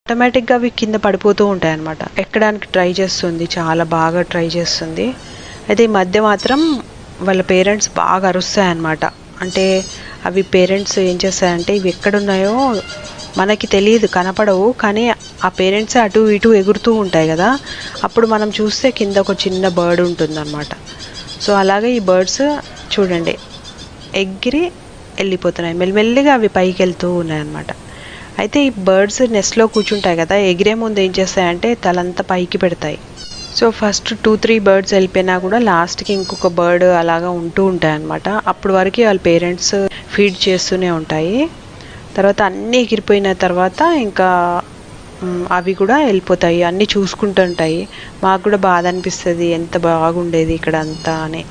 ఆటోమేటిక్గా అవి కింద పడిపోతూ ఉంటాయి అన్నమాట. ఎక్కడానికి ట్రై చేస్తుంది, చాలా బాగా ట్రై చేస్తుంది. అయితే ఈ మధ్య మాత్రం వాళ్ళ పేరెంట్స్ బాగా అరుస్తాయన్నమాట. అంటే అవి పేరెంట్స్ ఏం చేస్తాయంటే ఇవి ఎక్కడున్నాయో మనకి తెలియదు, కనపడవు, కానీ ఆ పేరెంట్స్ అటు ఇటు ఎగురుతూ ఉంటాయి కదా, అప్పుడు మనం చూస్తే కింద ఒక చిన్న బర్డ్ ఉంటుందన్నమాట. సో అలాగే ఈ బర్డ్స్ చూడండి ఎగిరి వెళ్ళిపోతున్నాయి, మెల్లిమెల్లిగా అవి పైకి వెళ్తూ ఉన్నాయన్నమాట. అయితే ఈ బర్డ్స్ నెస్ట్లో కూర్చుంటాయి కదా, ఎగిరే ముందు ఏం చేస్తాయంటే తలంతా పైకి పెడతాయి. సో ఫస్ట్ 2-3 బర్డ్స్ వెళ్ళిపోయినా కూడా లాస్ట్కి ఇంకొక బర్డ్ అలాగా ఉంటూ ఉంటాయి అన్నమాట. అప్పటి వరకు వాళ్ళ పేరెంట్స్ ఫీడ్ చేస్తూనే ఉంటాయి. తర్వాత అన్నీ ఎగిరిపోయిన తర్వాత ఇంకా అవి కూడా వెళ్ళిపోతాయి, అన్నీ చూసుకుంటూ ఉంటాయి. మాకు కూడా బాధ అనిపిస్తుంది, ఎంత బాగుండేది ఇక్కడ అంతా అని.